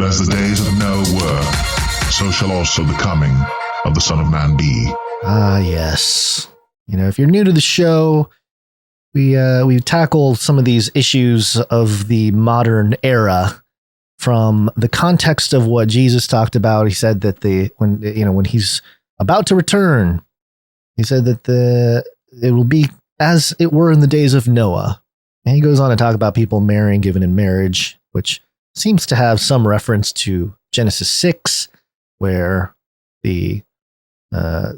as the days of Noah were, so shall also the coming of the Son of Man be. Ah, yes. You know, if you're new to the show, we tackle some of these issues of the modern era from the context of what Jesus talked about. He said that when he's about to return, he said that it will be as it were in the days of Noah. And he goes on to talk about people marrying, given in marriage, which seems to have some reference to Genesis 6, where the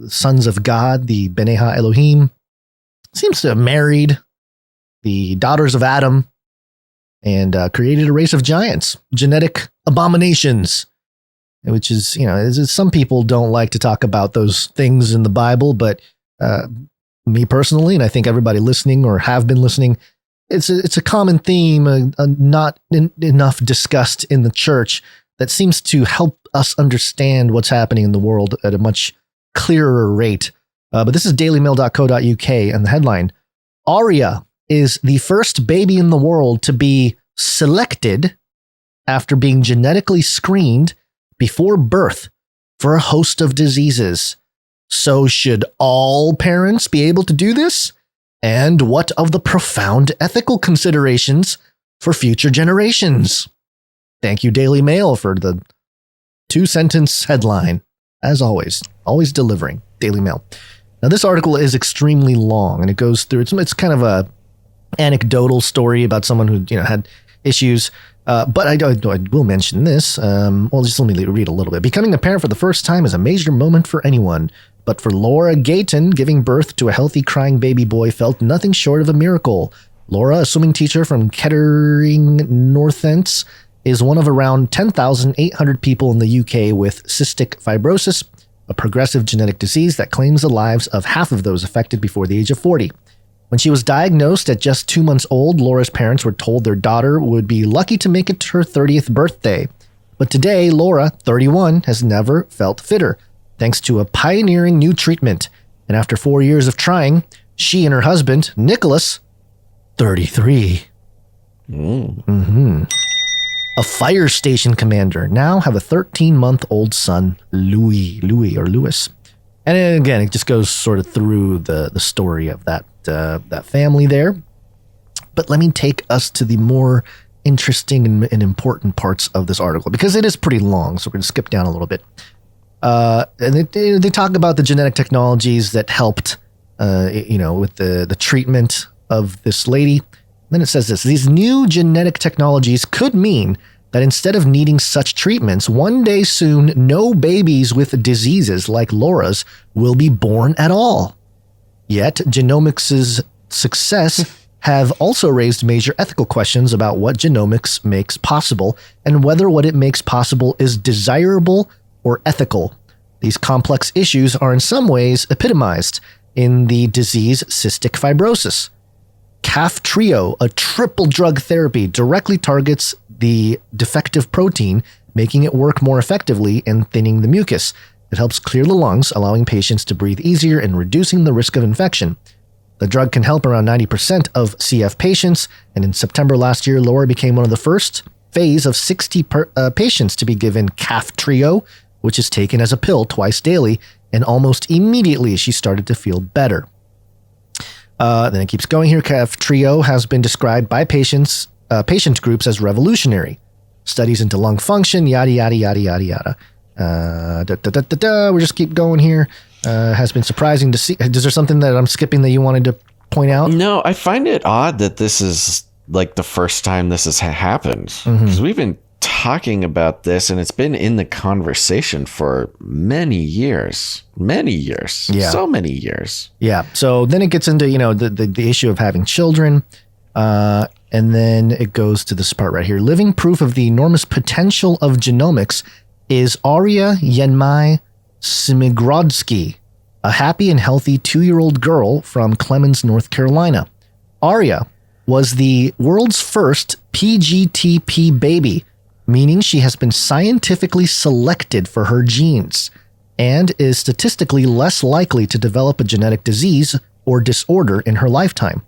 sons of God, the Bnei Elohim, seems to have married the daughters of Adam and created a race of giants, genetic abominations, which is, some people don't like to talk about those things in the Bible, but me personally, and I think everybody listening or have been listening, it's a common theme, not enough discussed in the church, that seems to help us understand what's happening in the world at a much clearer rate. But this is dailymail.co.uk, and the headline: Aria is the first baby in the world to be selected after being genetically screened before birth for a host of diseases. So should all parents be able to do this? And what of the profound ethical considerations for future generations? Thank you, Daily Mail, for the 2-sentence headline. As always delivering. Daily Mail. Now, this article is extremely long, and it goes through, it's kind of a anecdotal story about someone who had issues. But I will mention this. Just let me read a little bit. Becoming a parent for the first time is a major moment for anyone. But for Laura Gayton, giving birth to a healthy crying baby boy felt nothing short of a miracle. Laura, a swimming teacher from Kettering, Northants, is one of around 10,800 people in the UK with cystic fibrosis, a progressive genetic disease that claims the lives of half of those affected before the age of 40. When she was diagnosed at just 2 months old, Laura's parents were told their daughter would be lucky to make it to her 30th birthday. But today, Laura, 31, has never felt fitter, thanks to a pioneering new treatment. And after 4 years of trying, she and her husband, Nicholas, 33, a fire station commander, now have a 13-month-old son, Louis. And again, it just goes sort of through the story of that family there. But let me take us to the more interesting and important parts of this article, because it is pretty long, so we're going to skip down a little bit. And they talk about the genetic technologies that helped, with the treatment of this lady. Then it says this: these new genetic technologies could mean that instead of needing such treatments, one day soon, no babies with diseases like Laura's will be born at all. Yet, genomics' success have also raised major ethical questions about what genomics makes possible and whether what it makes possible is desirable or ethical. These complex issues are in some ways epitomized in the disease cystic fibrosis. Kaftrio, a triple drug therapy, directly targets the defective protein, making it work more effectively and thinning the mucus. It helps clear the lungs, allowing patients to breathe easier and reducing the risk of infection. The drug can help around 90% of CF patients, and in September last year, Laura became one of the first phase of 60 patients to be given Kaftrio, which is taken as a pill twice daily, and almost immediately she started to feel better. Then it keeps going here. Kaftrio has been described by patient groups as revolutionary. Studies into lung function, yada, yada, yada, yada, yada. We'll just keep going here. Has been surprising to see. Is there something that I'm skipping that you wanted to point out? No, I find it odd that this is like the first time this has happened, because we've been talking about this and it's been in the conversation for many years, so many years. Yeah. So then it gets into, the issue of having children. And then it goes to this part right here. Living proof of the enormous potential of genomics is Aria Yenmai Smigrodsky, a happy and healthy 2-year-old girl from Clemens, North Carolina. Aria was the world's first PGTP baby, meaning she has been scientifically selected for her genes and is statistically less likely to develop a genetic disease or disorder in her lifetime.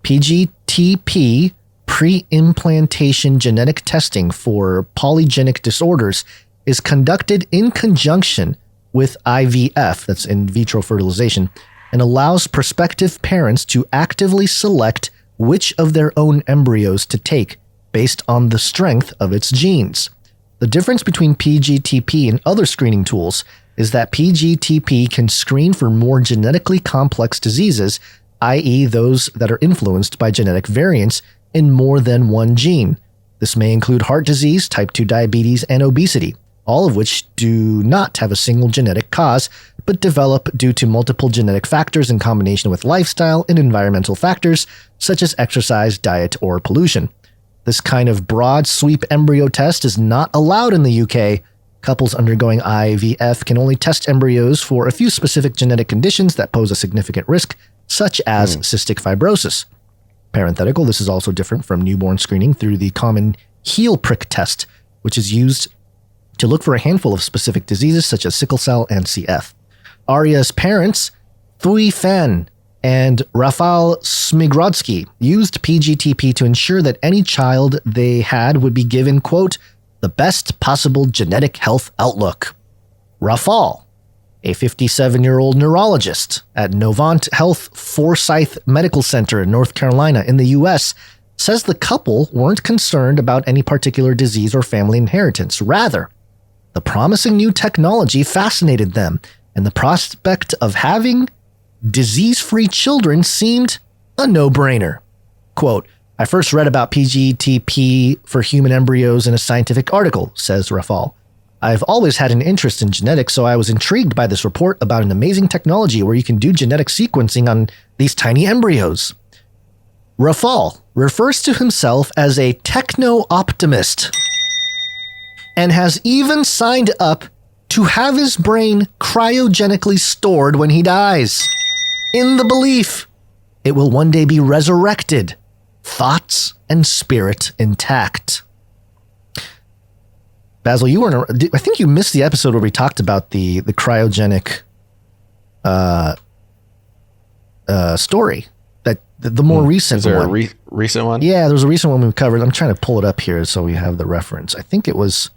PGTP pre-implantation genetic testing for polygenic disorders is conducted in conjunction with IVF, that's in vitro fertilization, and allows prospective parents to actively select which of their own embryos to take based on the strength of its genes. The difference between PGTP and other screening tools is that PGTP can screen for more genetically complex diseases, i.e. those that are influenced by genetic variants in more than one gene. This may include heart disease, type 2 diabetes, and obesity, all of which do not have a single genetic cause, but develop due to multiple genetic factors in combination with lifestyle and environmental factors, such as exercise, diet, or pollution. This kind of broad sweep embryo test is not allowed in the UK. Couples undergoing IVF can only test embryos for a few specific genetic conditions that pose a significant risk, such as cystic fibrosis. Parenthetical, this is also different from newborn screening through the common heel prick test, which is used to look for a handful of specific diseases such as sickle cell and CF. Arya's parents, Thuy Fan and Rafal Smigrodsky, used PGTP to ensure that any child they had would be given, quote, the best possible genetic health outlook. Rafal, a 57-year-old neurologist at Novant Health Forsyth Medical Center in North Carolina in the U.S., says the couple weren't concerned about any particular disease or family inheritance. Rather, the promising new technology fascinated them, and the prospect of having disease-free children seemed a no-brainer. Quote, I first read about PGTP for human embryos in a scientific article, says Rafal. I've always had an interest in genetics, so I was intrigued by this report about an amazing technology where you can do genetic sequencing on these tiny embryos. Rafal refers to himself as a techno-optimist and has even signed up to have his brain cryogenically stored when he dies, in the belief it will one day be resurrected, thoughts and spirit intact. Basil, you weren't. I think you missed the episode where we talked about the cryogenic story. That the more recent Is there one. a recent one? Yeah, there was a recent one we covered. I'm trying to pull it up here so we have the reference. I think it was.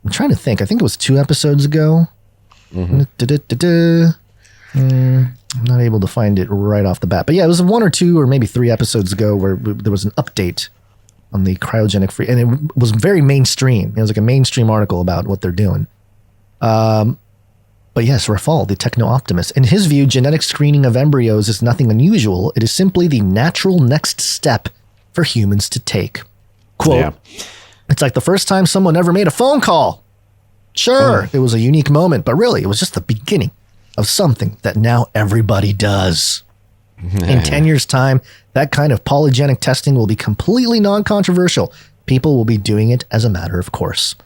I'm trying to think. I think it was 2 episodes ago. I'm not able to find it right off the bat. But yeah, it was 1 or 2 or maybe 3 episodes ago where there was an update on the cryogenic free. And it was very mainstream. It was like a mainstream article about what they're doing. But yes, Rafal, the techno-optimist. In his view, genetic screening of embryos is nothing unusual. It is simply the natural next step for humans to take. Quote, yeah. It's like the first time someone ever made a phone call. Sure, it was a unique moment, but really, it was just the beginning of something that now everybody does. In 10 years' time, that kind of polygenic testing will be completely non-controversial. People will be doing it as a matter of course.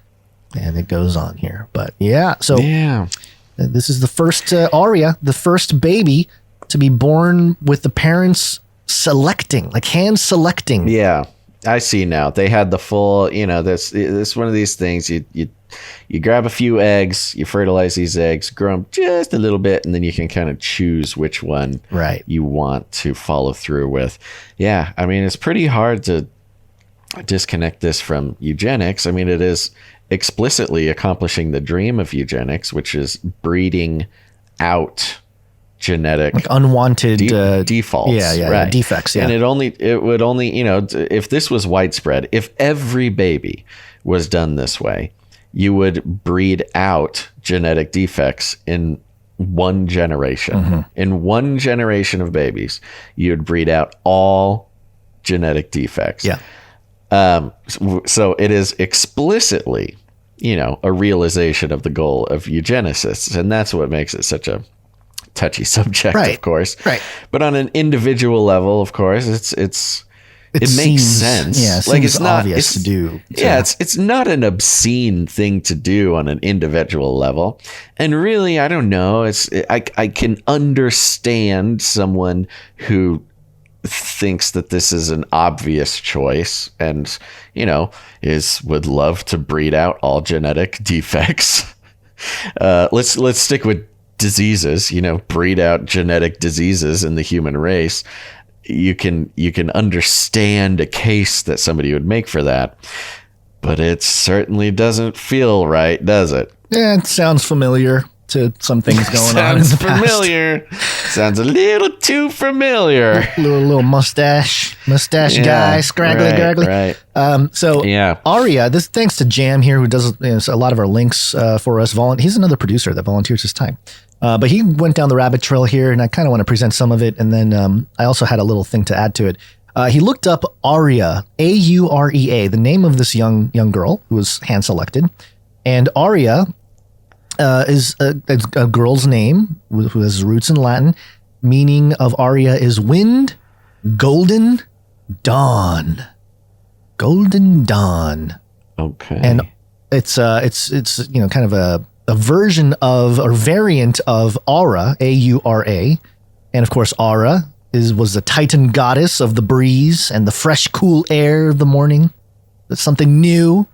And it goes on here. But yeah, so this is the first Arya, the first baby to be born with the parents selecting, like hand selecting. Yeah. I see now. They had the full, this one of these things. You grab a few eggs, you fertilize these eggs, grow them just a little bit, and then you can kind of choose which one you want to follow through with. Yeah, I mean, it's pretty hard to disconnect this from eugenics. I mean, it is explicitly accomplishing the dream of eugenics, which is breeding out genetic like unwanted defaults, defects, and it would only if this was widespread, if every baby was done this way, you would breed out genetic defects in one generation. In one generation of babies, you'd breed out all genetic defects. So it is explicitly a realization of the goal of eugenicists, and that's what makes it such a touchy subject, of course. Right. But on an individual level, of course, it makes sense. Yeah, like it's not obvious to do. Yeah, it's not an obscene thing to do on an individual level. And really, I don't know. I can understand someone who thinks that this is an obvious choice and would love to breed out all genetic defects. Let's stick with diseases, breed out genetic diseases in the human race. you can understand a case that somebody would make for that, but it certainly doesn't feel right, does it? Yeah, it sounds familiar to some things going on in the past. Sounds familiar. Sounds a little too familiar. Little mustache guy, scraggly. Right. So Aria, this thanks to Jam here, who does a lot of our links for us. He's another producer that volunteers his time. But he went down the rabbit trail here, and I kind of want to present some of it. And then I also had a little thing to add to it. He looked up Aria, Aurea, the name of this young girl who was hand selected. And Aria is a girl's name who has roots in Latin. Meaning of Aria is wind, golden, dawn. Golden dawn. Okay. And it's kind of a version of or variant of Aura, Aura. And of course, Aura was the Titan goddess of the breeze and the fresh, cool air of the morning. That's something new,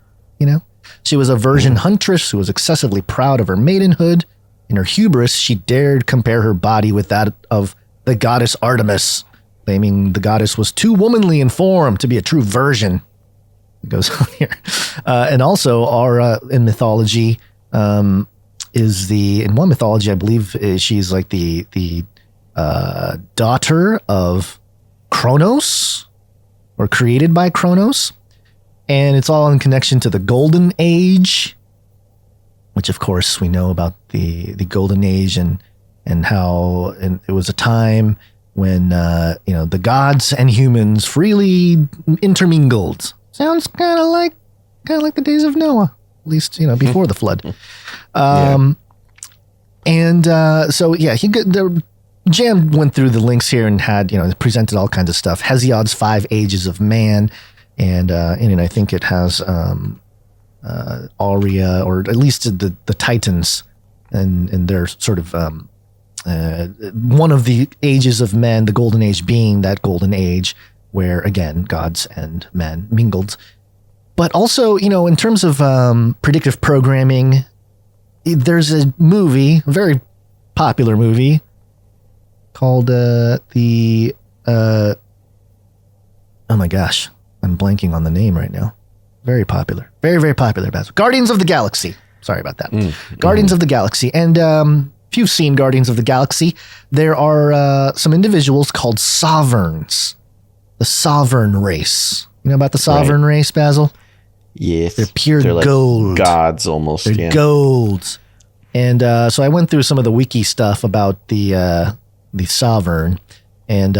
She was a virgin huntress who was excessively proud of her maidenhood. In her hubris, she dared compare her body with that of the goddess Artemis, claiming the goddess was too womanly in form to be a true virgin. It goes on here. And also, Aura in mythology in one mythology, I believe she's like the daughter of Kronos, or created by Kronos. And it's all in connection to the Golden Age, which of course we know about the Golden Age and how it was a time when the gods and humans freely intermingled. Sounds kind of like the days of Noah, at least before the flood. Jam went through the links here and had presented all kinds of stuff. Hesiod's 5 Ages of Man. And I think it has Aurea, or at least the Titans, and their sort of one of the ages of men, the Golden Age being that Golden Age where, again, gods and men mingled. But also, in terms of predictive programming, there's a movie, a very popular movie, called oh my gosh. I'm blanking on the name right now. Very popular. Very, very popular. Guardians of the Galaxy. Sorry about that. Guardians of the Galaxy. And if you've seen Guardians of the Galaxy, there are some individuals called sovereigns. The sovereign race. You know about the sovereign race, Basil? Yes. They're pure gold. Like gods almost. They're gold. And so I went through some of the wiki stuff about the sovereign. And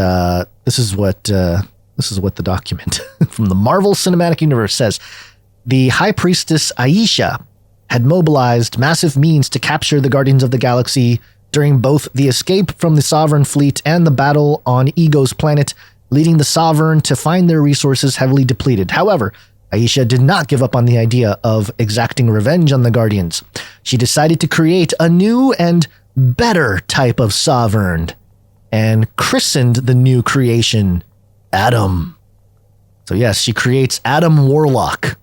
this is what the document from the Marvel Cinematic Universe says. The High Priestess Aisha had mobilized massive means to capture the Guardians of the Galaxy during both the escape from the Sovereign fleet and the battle on Ego's planet, leading the Sovereign to find their resources heavily depleted. However, Aisha did not give up on the idea of exacting revenge on the Guardians. She decided to create a new and better type of Sovereign and christened the new creation Adam. So yes, she creates Adam Warlock.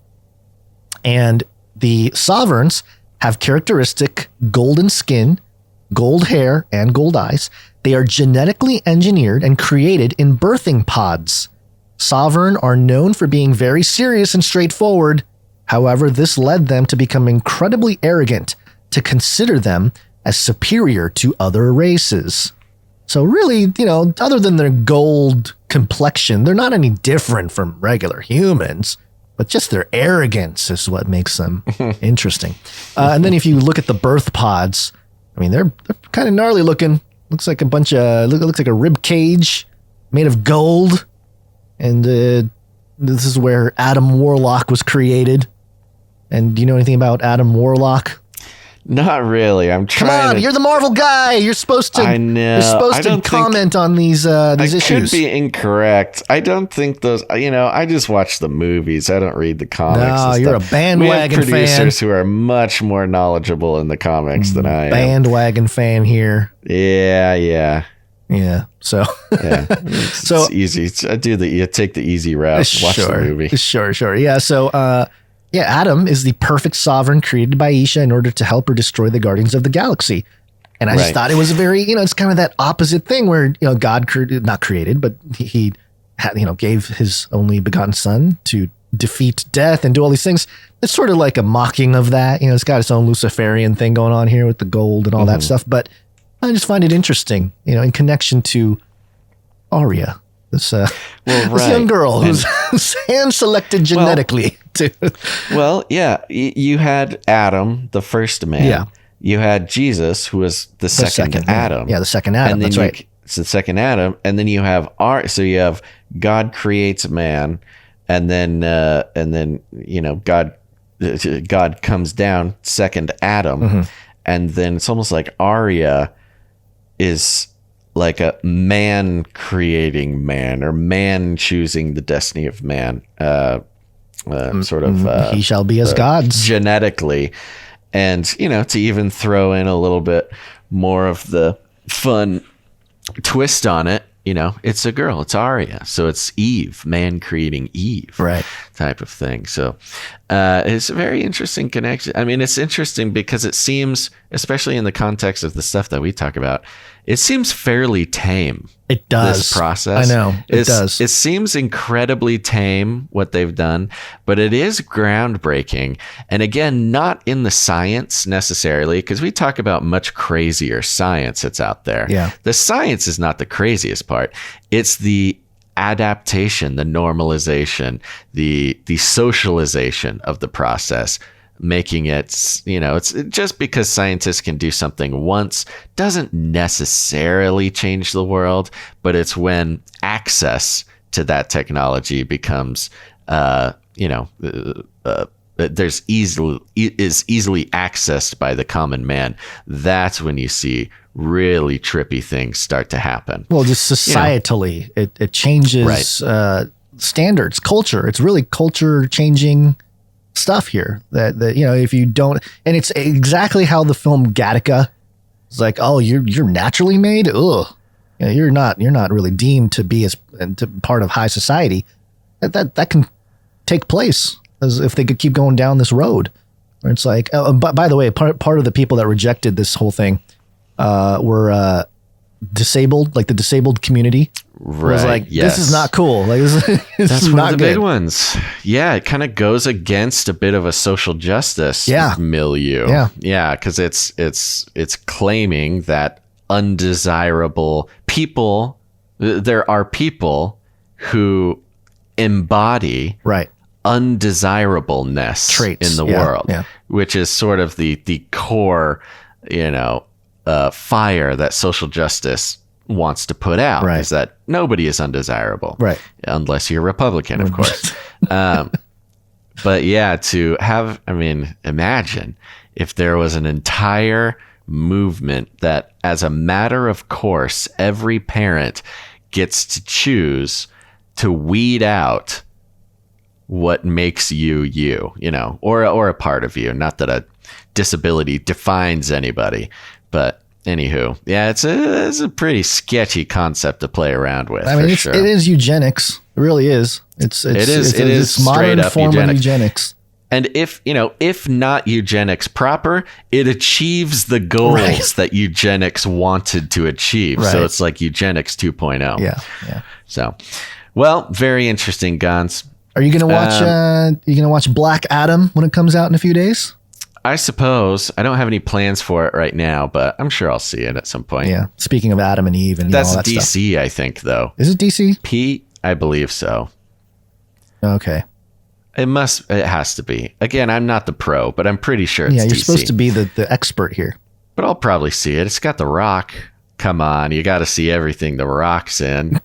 And the Sovereigns have characteristic golden skin, gold hair, and gold eyes. They are genetically engineered and created in birthing pods. Sovereign are known for being very serious and straightforward. However, this led them to become incredibly arrogant, to consider them as superior to other races. So really, other than their gold complexion, they're not any different from regular humans, but just their arrogance is what makes them interesting. And then if you look at the birth pods, they're kind of gnarly looking. Looks like looks like a rib cage made of gold. And this is where Adam Warlock was created. And do you know anything about Adam Warlock? Not really. I'm trying. Come on, you're the Marvel guy. You're supposed to. I know. You're supposed to comment on these issues. I could be incorrect. I don't think those. I just watch the movies. I don't read the comics. No, you're a bandwagon fan. We have producers who are much more knowledgeable in the comics than I am. Bandwagon fan here. Yeah. So it's easy. You take the easy route. Watch the movie. Sure. Yeah. So. Adam is the perfect sovereign created by Aisha in order to help her destroy the Guardians of the Galaxy. And I just thought it was a very, it's kind of that opposite thing where, God not created, but he had, gave his only begotten son to defeat death and do all these things. It's sort of like a mocking of that. It's got its own Luciferian thing going on here with the gold and all that stuff. But I just find it interesting, in connection to Arya, this young girl who's hand selected genetically. Well, yeah, you had Adam, the first man. Yeah. You had Jesus, who was the second Adam. Yeah, the second Adam. That's right. It's the second Adam, and then you have so you have God creates man, and then God comes down, second Adam, and then it's almost like Arya is like a man creating man, or man choosing the destiny of man. He shall be as gods genetically. And, to even throw in a little bit more of the fun twist on it, it's a girl, it's Arya. So it's Eve, man creating Eve, right? Type of thing. So it's a very interesting connection. I mean, it's interesting because it seems, especially in the context of the stuff that we talk about, it seems fairly tame. It does. This process. I know. It does. It seems incredibly tame what they've done, but it is groundbreaking. And again, not in the science necessarily, because we talk about much crazier science that's out there. Yeah. The science is not the craziest part. It's the adaptation, the normalization, the socialization of the process, making it, it's just because scientists can do something once doesn't necessarily change the world, but it's when access to that technology becomes, is easily accessed by the common man. That's when you see really trippy things start to happen. Well, just societally, it changes standards, culture. It's really culture changing stuff here that if you don't, and it's exactly how the film Gattaca is like, oh, you're naturally made. Ugh. You're not really deemed to be to part of high society. That can take place as if they could keep going down this road. Where it's like, by the way, part of the people that rejected this whole thing were disabled, like the disabled community. Right. Was like, this is not cool. Like, this that's is one not of the good. big ones. Yeah, it kind of goes against a bit of a social justice milieu. Yeah, because it's claiming that undesirable people. There are people who embody undesirableness traits in the world, which is sort of the core, fire that social justice wants to put out, is that nobody is undesirable, unless you're Republican, of course. But yeah, to have, imagine if there was an entire movement that, as a matter of course, every parent gets to choose to weed out what makes you, or a part of you. Not that a disability defines anybody, but anywho, yeah, it's a pretty sketchy concept to play around with. Sure. It is eugenics. It really is. It is modern form of eugenics. And if not eugenics proper, it achieves the goals that eugenics wanted to achieve. So it's like eugenics 2.0. Yeah. So, well, very interesting, Gons. Are you gonna watch? Watch Black Adam when it comes out in a few days? I suppose. I don't have any plans for it right now, but I'm sure I'll see it at some point. Yeah. Speaking of Adam and Eve, and that's all that DC, stuff. I think, though. Is it DC? I believe so. Okay. It has to be. Again, I'm not the pro, but I'm pretty sure it's DC. Yeah, you're DC. supposed to be the expert here. But I'll probably see it. It's got The Rock. Come on, you got to see everything The Rock's in.